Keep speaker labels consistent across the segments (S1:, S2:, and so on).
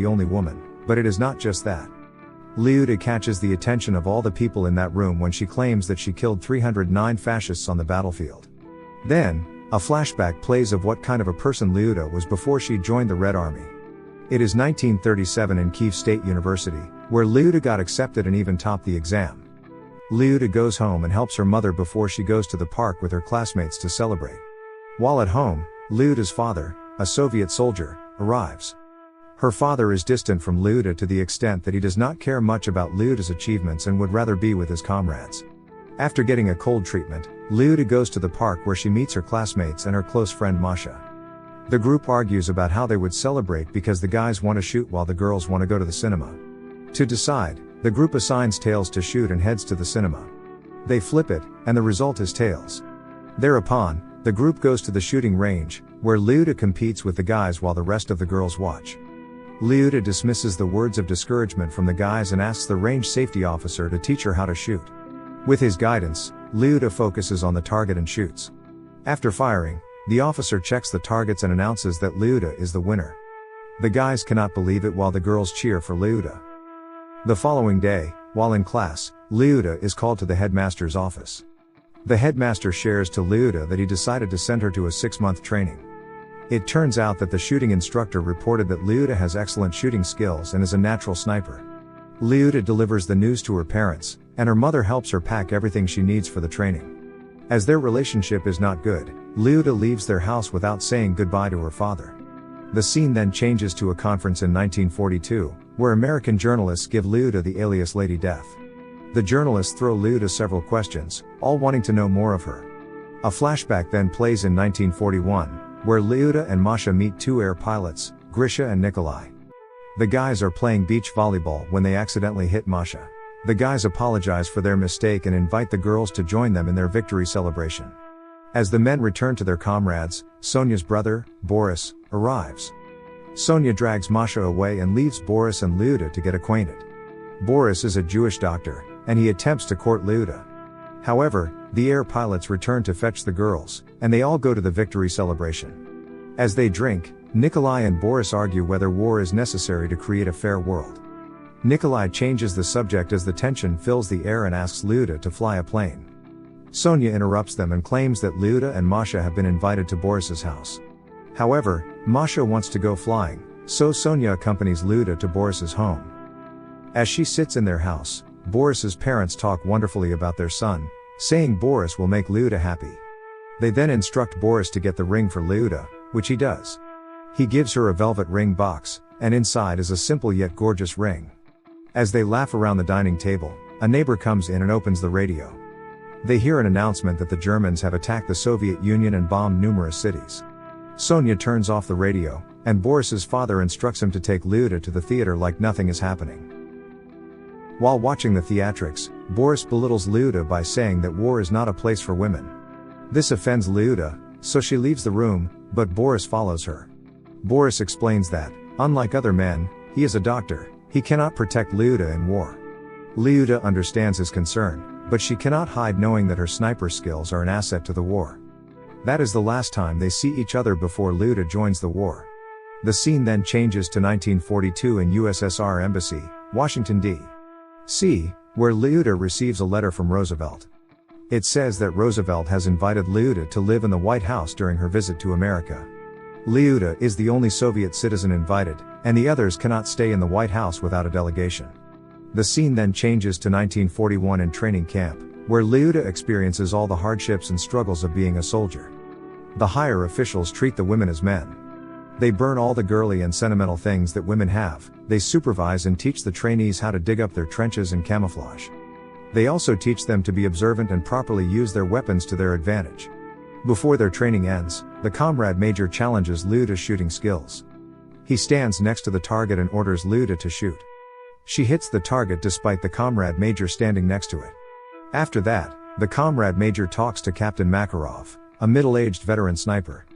S1: the only woman, but it is not just that. Lyuda catches the attention of all the people in that room when she claims that she killed 309 fascists on the battlefield. Then, a flashback plays of what kind of a person Lyuda was before she joined the Red Army. It is 1937 in Kyiv State University, where Lyuda got accepted and even topped the exam. Lyuda goes home and helps her mother before she goes to the park with her classmates to celebrate. While at home, Lyuda's father, a Soviet soldier, arrives. Her father is distant from Lyuda to the extent that he does not care much about Lyuda's achievements and would rather be with his comrades. After getting a cold treatment, Lyuda goes to the park where she meets her classmates and her close friend Masha. The group argues about how they would celebrate because the guys want to shoot while the girls want to go to the cinema. To decide, the group assigns Tails to shoot and heads to the cinema. They flip it, and the result is Tails. Thereupon, the group goes to the shooting range, where Lyuda competes with the guys while the rest of the girls watch. Lyuda dismisses the words of discouragement from the guys and asks the range safety officer to teach her how to shoot. With his guidance, Lyuda focuses on the target and shoots. After firing, the officer checks the targets and announces that Lyuda is the winner. The guys cannot believe it while the girls cheer for Lyuda. The following day, while in class, Lyuda is called to the headmaster's office. The headmaster shares to Lyuda that he decided to send her to a 6-month training. It turns out that the shooting instructor reported that Lyuda has excellent shooting skills and is a natural sniper. Lyuda delivers the news to her parents, and her mother helps her pack everything she needs for the training. As their relationship is not good, Lyuda leaves their house without saying goodbye to her father. The scene then changes to a conference in 1942, where American journalists give Lyuda the alias Lady Death. The journalists throw Lyuda several questions, all wanting to know more of her. A flashback then plays in 1941, where Lyuda and Masha meet two air pilots, Grisha and Nikolai. The guys are playing beach volleyball when they accidentally hit Masha. The guys apologize for their mistake and invite the girls to join them in their victory celebration. As the men return to their comrades, Sonia's brother, Boris, arrives. Sonia drags Masha away and leaves Boris and Lyuda to get acquainted. Boris is a Jewish doctor, and he attempts to court Lyuda. However, the air pilots return to fetch the girls, and they all go to the victory celebration. As they drink, Nikolai and Boris argue whether war is necessary to create a fair world. Nikolai changes the subject as the tension fills the air and asks Lyuda to fly a plane. Sonia interrupts them and claims that Lyuda and Masha have been invited to Boris's house. However, Masha wants to go flying, so Sonia accompanies Lyuda to Boris's home. As she sits in their house, Boris's parents talk wonderfully about their son, saying Boris will make Lyuda happy. They then instruct Boris to get the ring for Lyuda, which he does. He gives her a velvet ring box, and inside is a simple yet gorgeous ring. As they laugh around the dining table, a neighbor comes in and opens the radio. They hear an announcement that the Germans have attacked the Soviet Union and bombed numerous cities. Sonia turns off the radio, and Boris's father instructs him to take Lyuda to the theater like nothing is happening. While watching the theatrics, Boris belittles Lyuda by saying that war is not a place for women. This offends Lyuda, so she leaves the room, but Boris follows her. Boris explains that, unlike other men, he is a doctor, he cannot protect Lyuda in war. Lyuda understands his concern, but she cannot hide knowing that her sniper skills are an asset to the war. That is the last time they see each other before Lyuda joins the war. The scene then changes to 1942 in USSR Embassy, Washington, D.C., where Lyuda receives a letter from Roosevelt. It says that Roosevelt has invited Lyuda to live in the White House during her visit to America. Lyuda is the only Soviet citizen invited, and the others cannot stay in the White House without a delegation. The scene then changes to 1941 in training camp, where Lyuda experiences all the hardships and struggles of being a soldier. The higher officials treat the women as men. They burn all the girly and sentimental things that women have, they supervise and teach the trainees how to dig up their trenches and camouflage. They also teach them to be observant and properly use their weapons to their advantage. Before their training ends, the comrade major challenges Lyuda's shooting skills. He stands next to the target and orders Lyuda to shoot. She hits the target despite the comrade major standing next to it. After that, the comrade major talks to Captain Makarov, a middle-aged veteran sniper.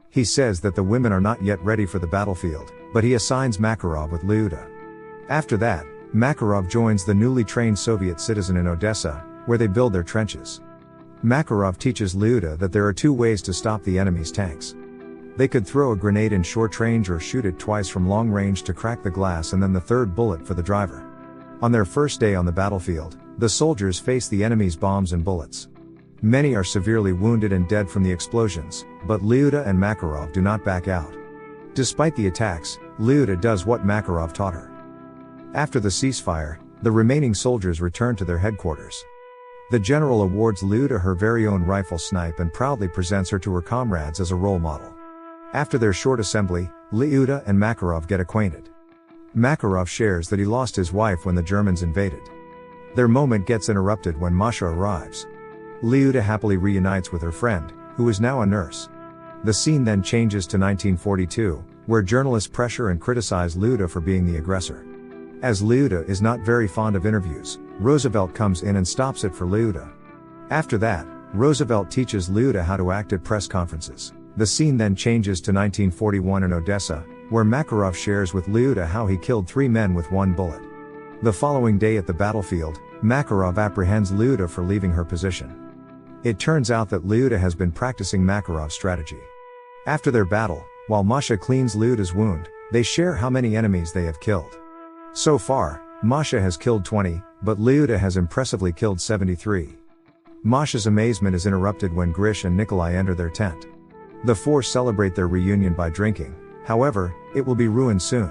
S1: He says that the women are not yet ready for the battlefield, but he assigns Makarov with Lyuda. After that, Makarov joins the newly trained Soviet citizen in Odessa, where they build their trenches. Makarov teaches Lyuda that there are two ways to stop the enemy's tanks. They could throw a grenade in short range or shoot it twice from long range to crack the glass and then the third bullet for the driver. On their first day on the battlefield, the soldiers face the enemy's bombs and bullets. Many are severely wounded and dead from the explosions, but Lyuda and Makarov do not back out. Despite the attacks, Lyuda does what Makarov taught her. After the ceasefire, the remaining soldiers return to their headquarters. The general awards Lyuda her very own rifle snipe and proudly presents her to her comrades as a role model. After their short assembly, Lyuda and Makarov get acquainted. Makarov shares that he lost his wife when the Germans invaded. Their moment gets interrupted when Masha arrives. Lyuda happily reunites with her friend, who is now a nurse. The scene then changes to 1942, where journalists pressure and criticize Lyuda for being the aggressor. As Lyuda is not very fond of interviews, Roosevelt comes in and stops it for Lyuda. After that, Roosevelt teaches Lyuda how to act at press conferences. The scene then changes to 1941 in Odessa, where Makarov shares with Lyuda how he killed 3 men with 1 bullet. The following day at the battlefield, Makarov apprehends Lyuda for leaving her position. It turns out that Lyuda has been practicing Makarov's strategy. After their battle, while Masha cleans Lyuda's wound, they share how many enemies they have killed. So far, Masha has killed 20, but Lyuda has impressively killed 73. Masha's amazement is interrupted when Grish and Nikolai enter their tent. The four celebrate their reunion by drinking, however, it will be ruined soon.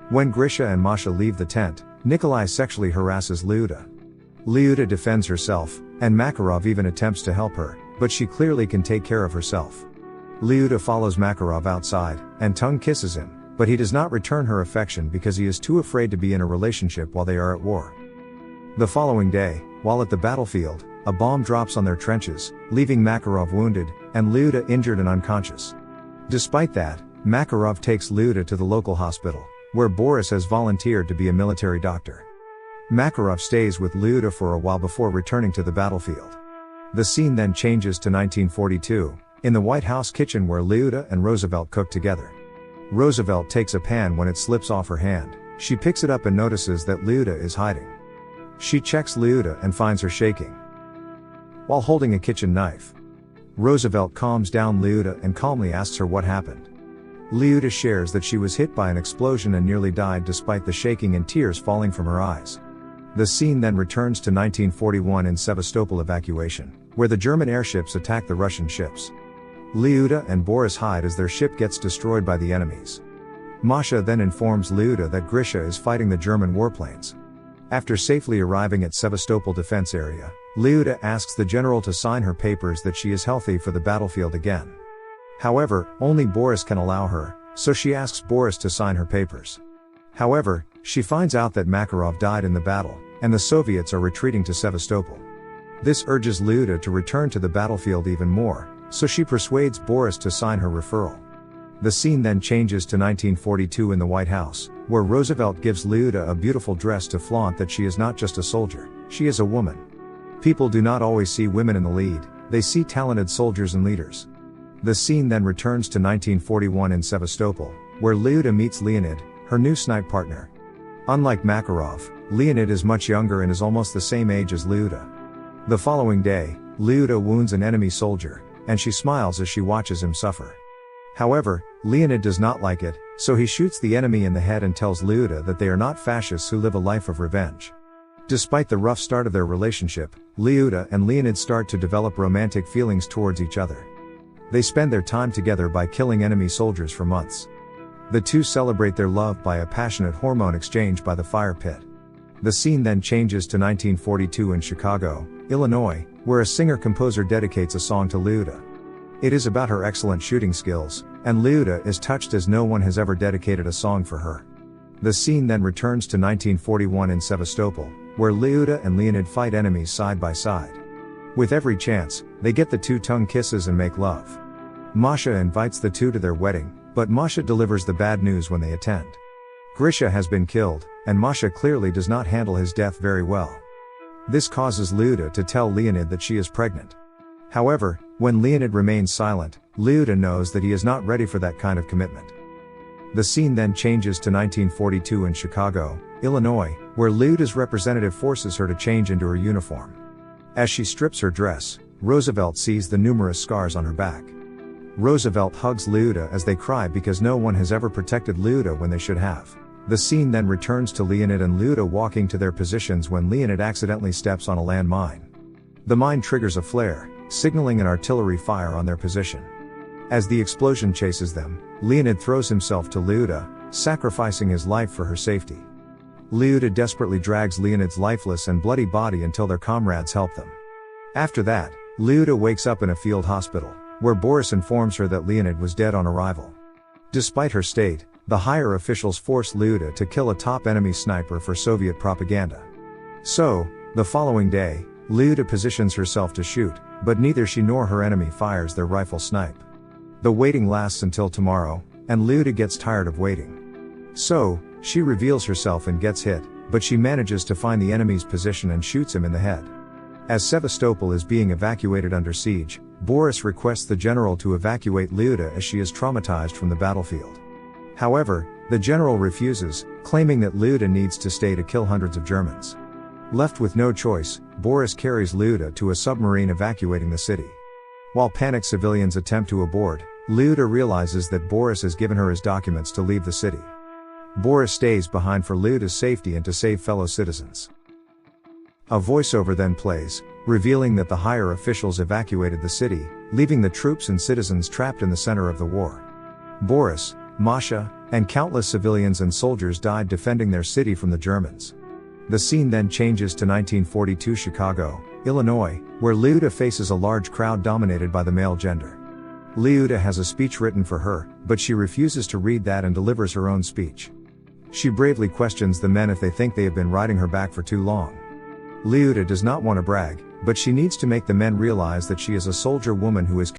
S1: When Grisha and Masha leave the tent, Nikolai sexually harasses Lyuda. Lyuda defends herself, and Makarov even attempts to help her, but she clearly can take care of herself. Lyuda follows Makarov outside, and tongue kisses him, but he does not return her affection because he is too afraid to be in a relationship while they are at war. The following day, while at the battlefield, a bomb drops on their trenches, leaving Makarov wounded, and Lyuda injured and unconscious. Despite that, Makarov takes Lyuda to the local hospital, where Boris has volunteered to be a military doctor. Makarov stays with Lyuda for a while before returning to the battlefield. The scene then changes to 1942, in the White House kitchen where Lyuda and Roosevelt cook together. Roosevelt takes a pan when it slips off her hand. She picks it up and notices that Lyuda is hiding. She checks Lyuda and finds her shaking while holding a kitchen knife. Roosevelt calms down Lyuda and calmly asks her what happened. Lyuda shares that she was hit by an explosion and nearly died despite the shaking and tears falling from her eyes. The scene then returns to 1941 in Sevastopol evacuation, where the German airships attack the Russian ships. Lyuda and Boris hide as their ship gets destroyed by the enemies. Masha then informs Lyuda that Grisha is fighting the German warplanes. After safely arriving at Sevastopol defense area, Lyuda asks the general to sign her papers that she is healthy for the battlefield again. However, only Boris can allow her, so she asks Boris to sign her papers. However, she finds out that Makarov died in the battle, and the Soviets are retreating to Sevastopol. This urges Lyuda to return to the battlefield even more, so she persuades Boris to sign her referral. The scene then changes to 1942 in the White House, where Roosevelt gives Lyuda a beautiful dress to flaunt that she is not just a soldier, she is a woman. People do not always see women in the lead, they see talented soldiers and leaders. The scene then returns to 1941 in Sevastopol, where Lyuda meets Leonid, her new snipe partner. Unlike Makarov, Leonid is much younger and is almost the same age as Lyuda. The following day, Lyuda wounds an enemy soldier, and she smiles as she watches him suffer. However, Leonid does not like it, so he shoots the enemy in the head and tells Lyuda that they are not fascists who live a life of revenge. Despite the rough start of their relationship, Lyuda and Leonid start to develop romantic feelings towards each other. They spend their time together by killing enemy soldiers for months. The two celebrate their love by a passionate hormone exchange by the fire pit. The scene then changes to 1942 in Chicago, Illinois, where a singer-composer dedicates a song to Lyuda. It is about her excellent shooting skills, and Lyuda is touched as no one has ever dedicated a song for her. The scene then returns to 1941 in Sevastopol, where Lyuda and Leonid fight enemies side by side. With every chance, they get the two tongue kisses and make love. Masha invites the two to their wedding, but Masha delivers the bad news when they attend. Grisha has been killed, and Masha clearly does not handle his death very well. This causes Lyuda to tell Leonid that she is pregnant. However, when Leonid remains silent, Lyuda knows that he is not ready for that kind of commitment. The scene then changes to 1942 in Chicago, Illinois, where Lyuda's representative forces her to change into her uniform. As she strips her dress, Roosevelt sees the numerous scars on her back. Roosevelt hugs Leuda as they cry because no one has ever protected Leuda when they should have. The scene then returns to Leonid and Leuda walking to their positions when Leonid accidentally steps on a landmine. The mine triggers a flare, signaling an artillery fire on their position. As the explosion chases them, Leonid throws himself to Leuda, sacrificing his life for her safety. Leuda desperately drags Leonid's lifeless and bloody body until their comrades help them. After that, Leuda wakes up in a field hospital, where Boris informs her that Leonid was dead on arrival. Despite her state, the higher officials force Leuda to kill a top enemy sniper for Soviet propaganda. So, the following day, Leuda positions herself to shoot, but neither she nor her enemy fires their rifle snipe. The waiting lasts until tomorrow, and Leuda gets tired of waiting. So, she reveals herself and gets hit, but she manages to find the enemy's position and shoots him in the head. As Sevastopol is being evacuated under siege, Boris requests the general to evacuate Leuda as she is traumatized from the battlefield. However, the general refuses, claiming that Leuda needs to stay to kill hundreds of Germans. Left with no choice, Boris carries Leuda to a submarine evacuating the city. While panicked civilians attempt to aboard, Leuda realizes that Boris has given her his documents to leave the city. Boris stays behind for Leuda's safety and to save fellow citizens. A voiceover then plays, revealing that the higher officials evacuated the city, leaving the troops and citizens trapped in the center of the war. Boris, Masha, and countless civilians and soldiers died defending their city from the Germans. The scene then changes to 1942 Chicago, Illinois, where Leuda faces a large crowd dominated by the male gender. Leuda has a speech written for her, but she refuses to read that and delivers her own speech. She bravely questions the men if they think they have been riding her back for too long. Leuda does not want to brag, but she needs to make the men realize that she is a soldier woman who is